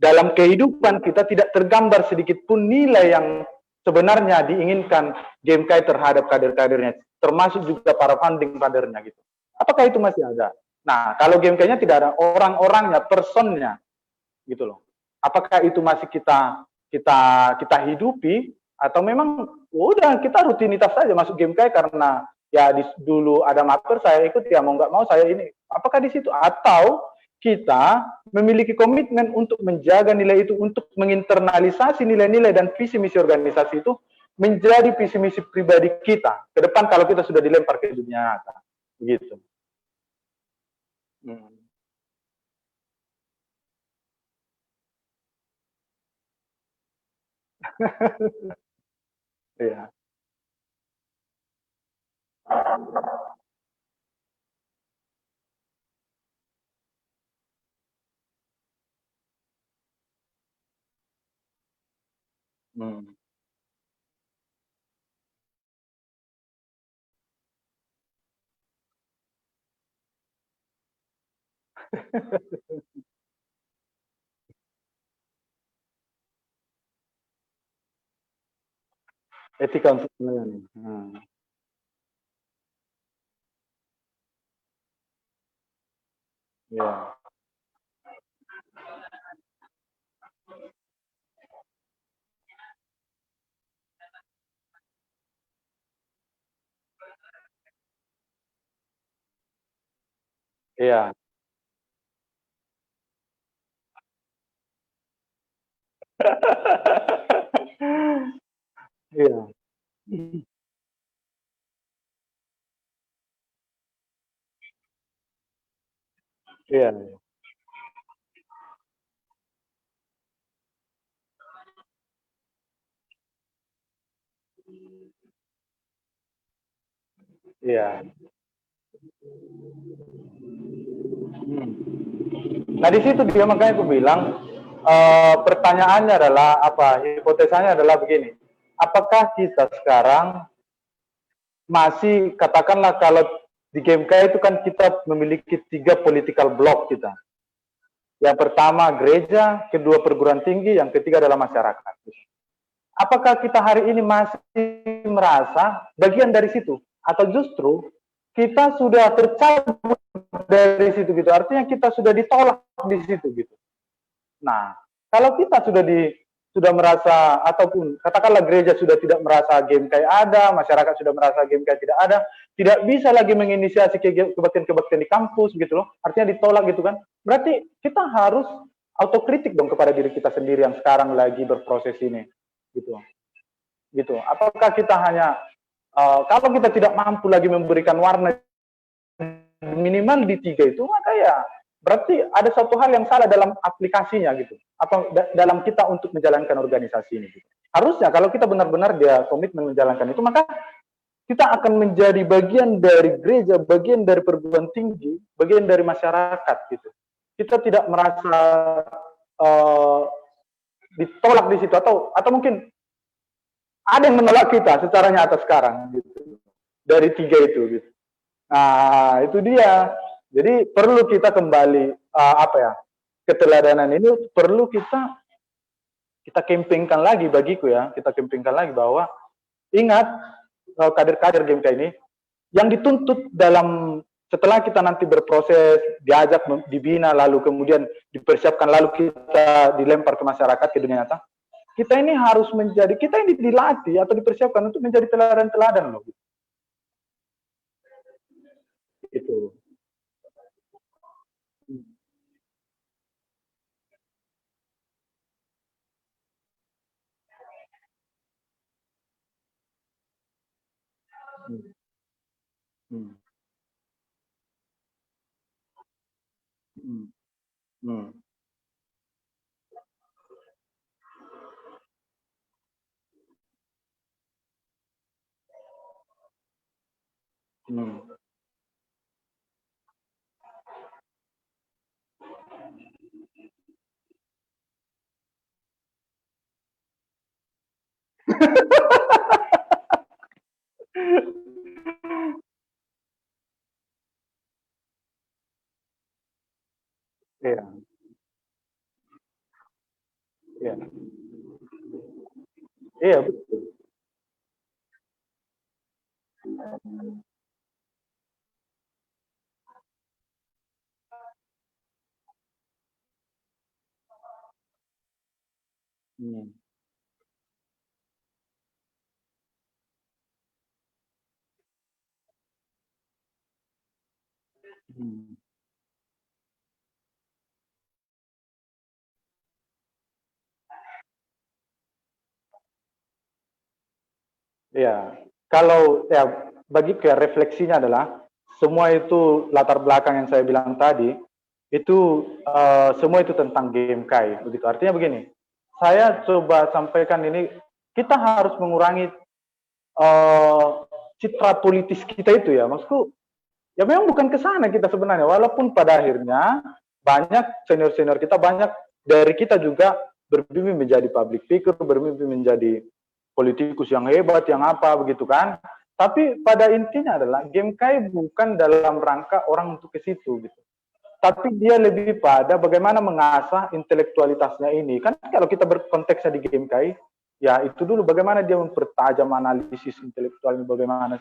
Dalam kehidupan kita tidak tergambar sedikit pun nilai yang sebenarnya diinginkan GMK terhadap kader-kadernya, termasuk juga para funding kadernya gitu. Apakah itu masih ada? Nah, kalau GMK-nya tidak ada orang-orangnya, personnya, gitu loh. Apakah itu masih kita kita hidupi atau memang udah kita rutinitas saja masuk GMK karena ya dulu ada maper saya ikut ya mau nggak mau saya ini. Apakah di situ atau kita memiliki komitmen untuk menjaga nilai itu, untuk menginternalisasi nilai-nilai dan visi misi organisasi itu menjadi visi misi pribadi kita ke depan kalau kita sudah dilempar ke dunia nyata, begitu. Hmm. Iya. Hmm. Etika untuk melayani. Hmm. Ya. Iya. Iya. Iya, iya. Hmm. Nah di situ dia makanya aku bilang pertanyaannya adalah apa? Hipotesanya adalah begini. Apakah kita sekarang masih katakanlah kalau di GMK itu kan kita memiliki 3 political block kita. Yang pertama gereja, kedua perguruan tinggi, yang ketiga adalah masyarakat. Apakah kita hari ini masih merasa bagian dari situ? Atau justru kita sudah tercabut dari situ gitu? Artinya kita sudah ditolak di situ gitu. Nah, kalau kita sudah merasa ataupun katakanlah gereja sudah tidak merasa GMK ada, masyarakat sudah merasa GMK tidak ada, tidak bisa lagi menginisiasi kebaktian-kebaktian di kampus gitu loh. Artinya ditolak gitu kan. Berarti kita harus autokritik dong kepada diri kita sendiri yang sekarang lagi berproses ini gitu. Gitu. Apakah kita hanya kalau kita tidak mampu lagi memberikan warna minimal di 3 itu, maka ya berarti ada satu hal yang salah dalam aplikasinya gitu, atau dalam kita untuk menjalankan organisasi ini gitu. Harusnya kalau kita benar-benar dia komitmen menjalankan itu, maka kita akan menjadi bagian dari gereja, bagian dari perguruan tinggi, bagian dari masyarakat gitu. Kita tidak merasa uh, ditolak di situ, atau mungkin ada yang menolak kita secara nyata sekarang gitu, dari 3 itu gitu. Nah, itu dia. Jadi perlu kita kembali apa ya? Keteladanan ini perlu kita campingkan lagi bagiku ya. Kita campingkan lagi bahwa ingat kader-kader GMK ini yang dituntut dalam setelah kita nanti berproses, diajak, dibina, lalu kemudian dipersiapkan, lalu kita dilempar ke masyarakat, ke dunia nyata. Kita ini harus menjadi, kita ini dilatih atau dipersiapkan untuk menjadi teladan-teladan loh. Itu. Hmm. Hmm. Hmm. Hmm. Hmm. Iya, iya, iya betul. Hmm. Hmm. Iya, kalau ya bagi kayak refleksinya adalah semua itu latar belakang yang saya bilang tadi itu semua itu tentang GMK begitu. Artinya begini, saya coba sampaikan ini kita harus mengurangi eh, citra politis kita itu ya, maksudku ya memang bukan ke sana kita sebenarnya, walaupun pada akhirnya banyak senior-senior kita, banyak dari kita juga bermimpi menjadi public figure, bermimpi menjadi politikus yang hebat, yang apa begitu kan. Tapi pada intinya adalah GMK bukan dalam rangka orang untuk ke situ gitu. Tapi dia lebih pada bagaimana mengasah intelektualitasnya ini. Kan kalau kita berkonteksnya di GMK, ya itu dulu bagaimana dia mempertajam analisis intelektualnya, bagaimana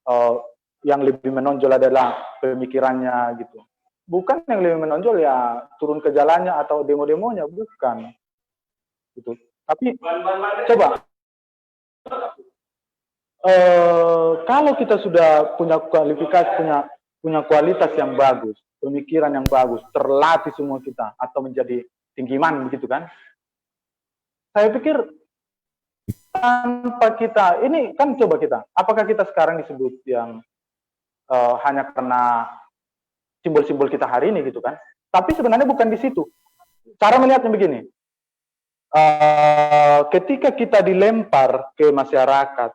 uh, yang lebih menonjol adalah pemikirannya gitu. Bukan yang lebih menonjol ya turun ke jalannya atau demo-demonya, bukan gitu. Tapi coba kalau kita sudah punya kualifikasi, punya kualitas yang bagus, pemikiran yang bagus, terlatih semua kita atau menjadi tinggiman begitu kan? Saya pikir tanpa kita, ini kan coba kita, apakah kita sekarang disebut yang hanya karena simbol-simbol kita hari ini gitu kan? Tapi sebenarnya bukan di situ. Cara melihatnya begini, ketika kita dilempar ke masyarakat,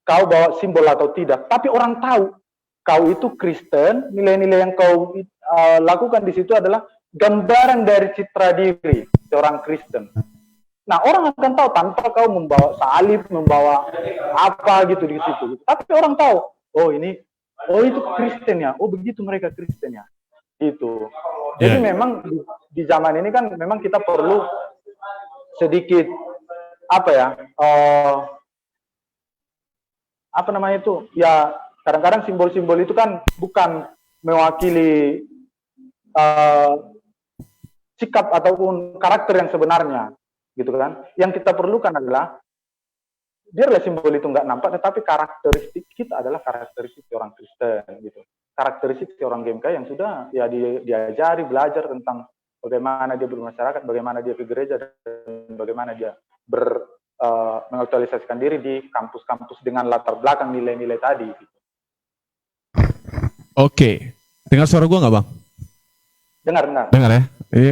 kau bawa simbol atau tidak, tapi orang tahu kau itu Kristen, nilai-nilai yang kau lakukan di situ adalah gambaran dari citra diri seorang Kristen. Nah, orang akan tahu tanpa kau membawa salib, membawa apa gitu di situ. Tapi orang tahu, oh ini, oh itu Kristen ya, oh begitu mereka Kristen ya, gitu. Jadi memang di zaman ini kan memang kita perlu sedikit apa ya, apa namanya itu, ya kadang-kadang simbol-simbol itu kan bukan mewakili sikap ataupun karakter yang sebenarnya, gitu kan. Yang kita perlukan adalah biarlah simbol itu nggak nampak, tetapi karakteristik kita adalah karakteristik orang Kristen, gitu. Karakteristik seorang GMK yang sudah ya diajari belajar tentang bagaimana dia bermasyarakat, bagaimana dia ke gereja, dan bagaimana dia mengaktualisasikan diri di kampus-kampus dengan latar belakang nilai-nilai tadi. Gitu. Oke, dengar suara gua nggak bang? Dengar. Dengar ya?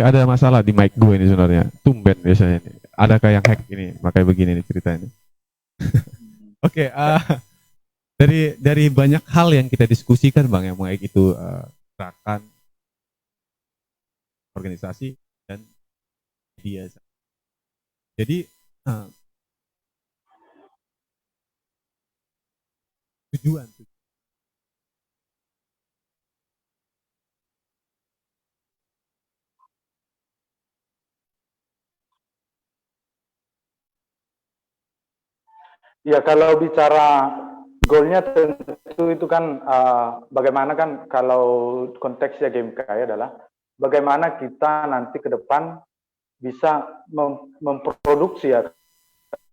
Ada masalah di mic gue ini sebenarnya. Tumben biasanya ini. Adakah yang hack ini? Makanya begini nih ceritanya. Oke, dari banyak hal yang kita diskusikan bang, yang mengenai itu gerakan, organisasi dan media. Jadi tujuan. Ya kalau bicara goalnya tentu itu kan bagaimana kan kalau konteksnya GMK adalah bagaimana kita nanti ke depan bisa memproduksi ya.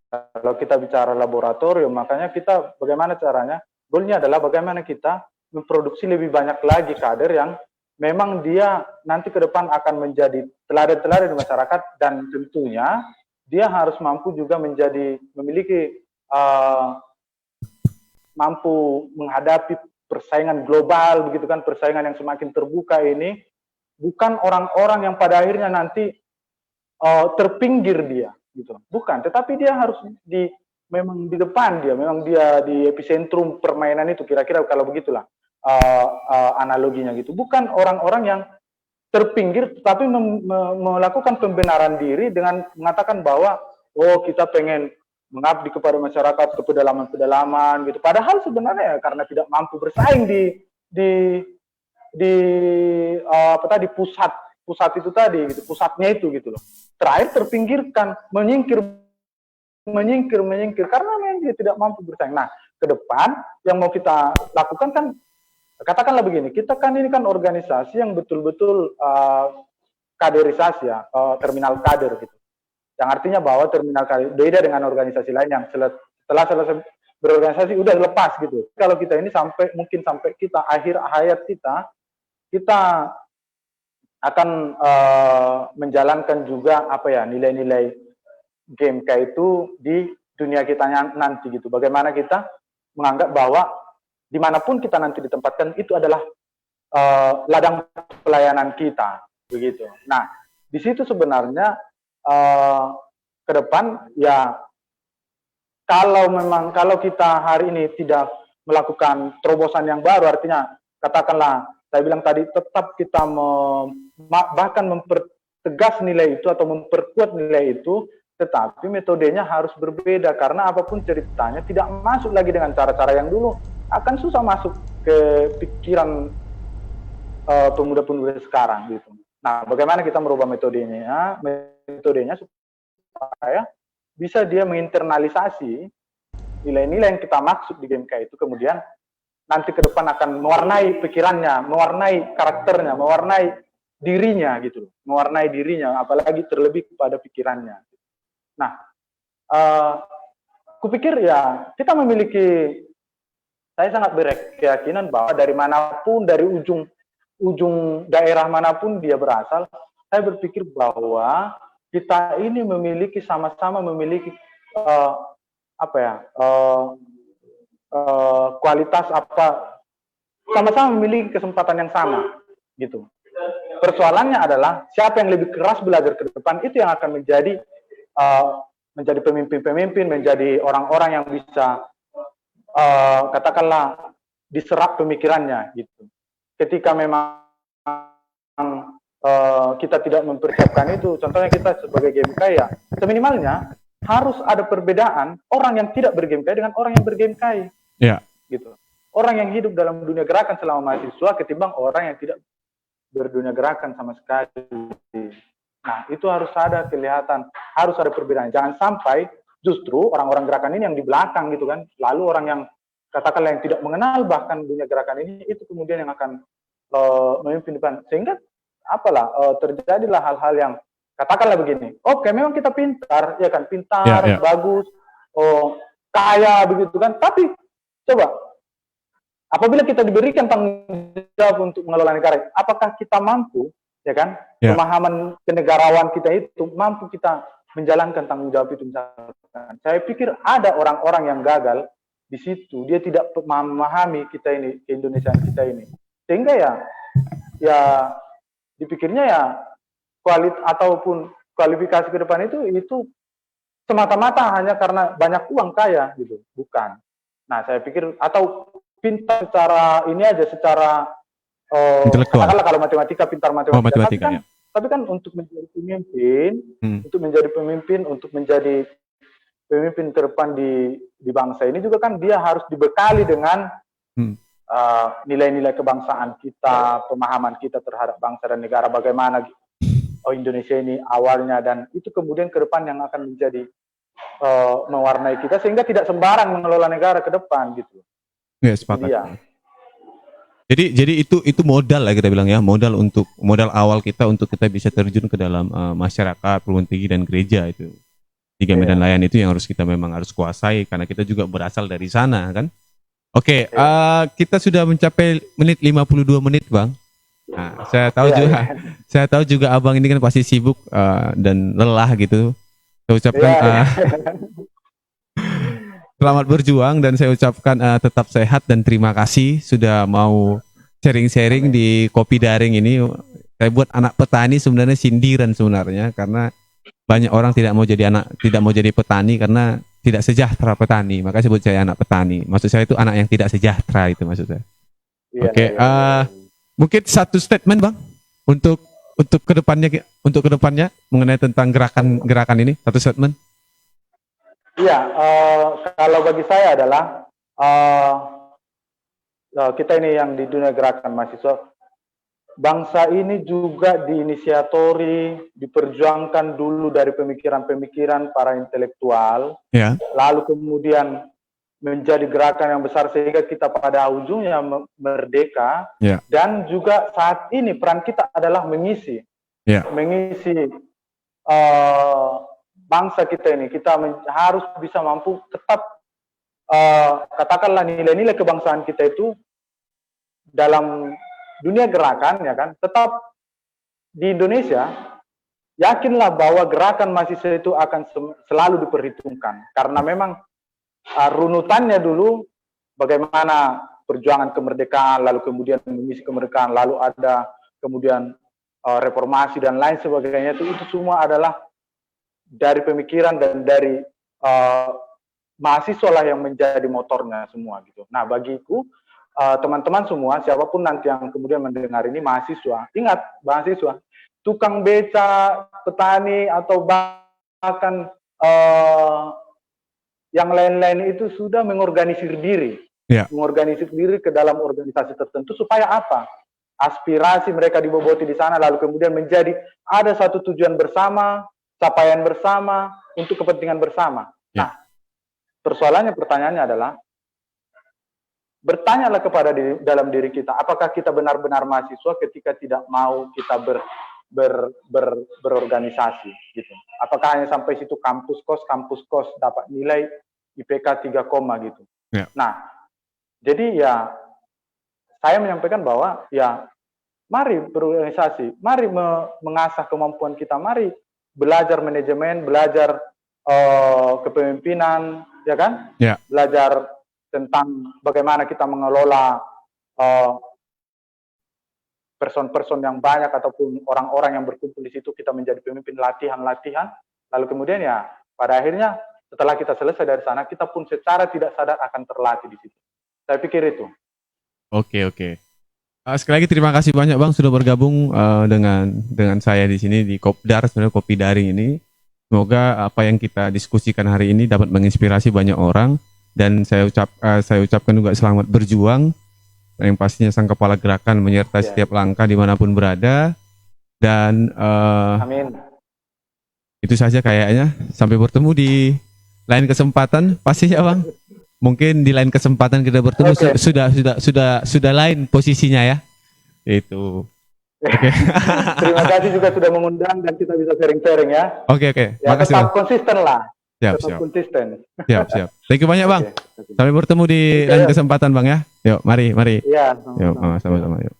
Kalau kita bicara laboratorium, makanya kita bagaimana caranya, goalnya adalah bagaimana kita memproduksi lebih banyak lagi kader yang memang dia nanti ke depan akan menjadi teladan-teladan di masyarakat, dan tentunya dia harus mampu juga memiliki mampu menghadapi persaingan global, begitu kan, persaingan yang semakin terbuka ini, bukan orang-orang yang pada akhirnya nanti terpinggir dia, gitu. Bukan, tetapi dia harus memang di depan dia, memang dia di epicentrum permainan itu, kira-kira kalau begitulah analoginya gitu. Bukan orang-orang yang terpinggir, tetapi melakukan pembenaran diri dengan mengatakan bahwa oh kita pengen mengabdi kepada masyarakat ke pedalaman-pedalaman gitu. Padahal sebenarnya karena tidak mampu bersaing di apa tadi pusat itu tadi gitu, pusatnya itu gitu loh. Terakhir terpinggirkan, menyingkir karena memang dia tidak mampu bersaing. Nah, ke depan yang mau kita lakukan kan katakanlah begini, kita kan ini kan organisasi yang betul-betul kaderisasi ya, terminal kader gitu. Yang artinya bahwa terminal kader beda dengan organisasi lain yang setelah selesai berorganisasi udah lepas gitu. Kalau kita ini mungkin sampai kita akhir hayat kita akan menjalankan juga apa ya, nilai-nilai GMK itu di dunia kita nanti gitu. Bagaimana kita menganggap bahwa dimanapun kita nanti ditempatkan itu adalah ladang pelayanan kita begitu. Nah, di situ sebenarnya ke depan ya kalau kita hari ini tidak melakukan terobosan yang baru, artinya katakanlah saya bilang tadi tetap kita bahkan mempertegas nilai itu atau memperkuat nilai itu, tetapi metodenya harus berbeda karena apapun ceritanya tidak masuk lagi dengan cara-cara yang dulu, akan susah masuk ke pikiran pemuda-pemuda sekarang gitu. Nah, bagaimana kita merubah metodenya supaya bisa dia menginternalisasi nilai-nilai yang kita maksud di GMK itu, kemudian nanti ke depan akan mewarnai pikirannya, mewarnai karakternya, mewarnai dirinya gitu, mewarnai dirinya, apalagi terlebih kepada pikirannya. Nah, kupikir ya kita memiliki, saya sangat berkeyakinan bahwa dari manapun, dari ujung daerah manapun dia berasal, saya berpikir bahwa kita ini sama-sama memiliki uh, apa ya kualitas apa sama-sama memiliki kesempatan yang sama gitu. Persoalannya adalah siapa yang lebih keras belajar ke depan itu yang akan menjadi menjadi pemimpin-pemimpin, menjadi orang-orang yang bisa katakanlah diserap pemikirannya gitu. Ketika memang kita tidak mempersiapkan itu, contohnya kita sebagai GMK ya, seminimalnya harus ada perbedaan orang yang tidak berGMK dengan orang yang berGMK. Ya. Gitu. Orang yang hidup dalam dunia gerakan selama mahasiswa ketimbang orang yang tidak berdunia gerakan sama sekali. Nah, itu harus ada kelihatan, harus ada perbedaan. Jangan sampai justru orang-orang gerakan ini yang di belakang gitu kan, lalu orang yang katakanlah yang tidak mengenal bahkan dunia gerakan ini itu kemudian yang akan memimpin depan. Sehingga apalah terjadilah hal-hal yang katakanlah begini. Oke, memang kita pintar, ya kan, pintar, bagus, kaya begitu kan. Tapi coba apabila kita diberikan tanggung jawab untuk mengelola negara, apakah kita mampu, ya kan, pemahaman kenegarawan kita itu mampu kita menjalankan tanggung jawab itu misalkan. Saya pikir ada orang-orang yang gagal di situ, dia tidak memahami kita ini, keindonesiaan kita ini. Sehingga ya dipikirnya ya ataupun kualifikasi ke depan itu semata-mata hanya karena banyak uang kaya gitu, bukan. Nah, saya pikir atau pintar secara ini aja, secara katakanlah kalau matematika pintar matematika, tapi kan untuk menjadi pemimpin, untuk menjadi pemimpin ke depan di bangsa ini juga kan dia harus dibekali dengan nilai-nilai kebangsaan kita, pemahaman kita terhadap bangsa dan negara, bagaimana Indonesia ini awalnya, dan itu kemudian ke depan yang akan menjadi mewarnai kita sehingga tidak sembarang mengelola negara ke depan gitu. Ya, sepakat. Jadi itu modal lah kita bilang ya, modal awal kita untuk kita bisa terjun ke dalam masyarakat, perguruan tinggi dan gereja itu. Tiga medan layan itu yang memang harus kuasai karena kita juga berasal dari sana kan. Oke, kita sudah mencapai menit 52 menit, Bang. Nah, saya tahu juga Abang ini kan pasti sibuk dan lelah gitu. Saya ucapkan selamat berjuang dan saya ucapkan tetap sehat dan terima kasih sudah mau sharing-sharing di Kopi Daring ini. Saya buat anak petani sebenarnya sindiran sebenarnya karena banyak orang tidak mau jadi petani karena tidak sejahtera petani, makanya sebut saya anak petani. Maksud saya itu anak yang tidak sejahtera itu maksud saya. Oke, mungkin satu statement Bang untuk kedepannya mengenai tentang gerakan ini, satu statement. Iya, kalau bagi saya adalah kita ini yang di dunia gerakan mahasiswa, bangsa ini juga diinisiatori, diperjuangkan dulu dari pemikiran-pemikiran para intelektual, lalu kemudian menjadi gerakan yang besar sehingga kita pada ujungnya merdeka, dan juga saat ini peran kita adalah mengisi bangsa kita ini. Kita harus bisa mampu tetap katakanlah nilai-nilai kebangsaan kita itu dalam dunia gerakan, ya kan, tetap di Indonesia. Yakinlah bahwa gerakan mahasiswa itu akan selalu diperhitungkan karena memang runutannya dulu bagaimana perjuangan kemerdekaan, lalu kemudian mengisi kemerdekaan, lalu ada kemudian reformasi dan lain sebagainya, itu semua adalah dari pemikiran dan dari mahasiswa lah yang menjadi motornya semua gitu. Nah, bagiku teman-teman semua, siapapun nanti yang kemudian mendengar ini mahasiswa, ingat mahasiswa, tukang beca, petani, atau bahkan yang lain-lain itu sudah mengorganisir diri, mengorganisir diri ke dalam organisasi tertentu supaya apa? Aspirasi mereka diboboti di sana, lalu kemudian menjadi ada satu tujuan bersama, capaian bersama, untuk kepentingan bersama. Nah, pertanyaannya adalah, bertanyalah kepada dalam diri kita, apakah kita benar-benar mahasiswa ketika tidak mau kita berorganisasi gitu. Apakah hanya sampai situ kampus kos dapat nilai IPK 3, gitu. Nah, jadi ya saya menyampaikan bahwa ya mari berorganisasi, mari mengasah kemampuan kita, mari belajar manajemen, belajar kepemimpinan, ya kan? Ya. Belajar tentang bagaimana kita mengelola eh, person-person yang banyak ataupun orang-orang yang berkumpul di situ, kita menjadi pemimpin, latihan-latihan. Lalu kemudian ya pada akhirnya setelah kita selesai dari sana, kita pun secara tidak sadar akan terlatih di situ. Saya pikir itu. Oke. Sekali lagi terima kasih banyak Bang sudah bergabung dengan saya di sini di Kopdar, sebenarnya Kopi Daring ini. Semoga apa yang kita diskusikan hari ini dapat menginspirasi banyak orang, dan saya ucapkan juga selamat berjuang. Yang pastinya sang kepala gerakan menyertai setiap langkah dimanapun berada, dan Amin. itu saja kayaknya. Sampai bertemu di lain kesempatan pastinya Bang. Mungkin di lain kesempatan kita bertemu. Oke. sudah lain posisinya ya. Itu. Oke. Terima kasih juga sudah mengundang dan kita bisa sharing-sharing ya. Oke. Ya, Makasih tetap Bang. konsisten lah. Siap. Konsisten. Siap. Thank you banyak Bang. Oke. Sampai bertemu di lain kesempatan Bang ya. Yuk, mari. Iya, Yuk, sama-sama. sama-sama. Yuk.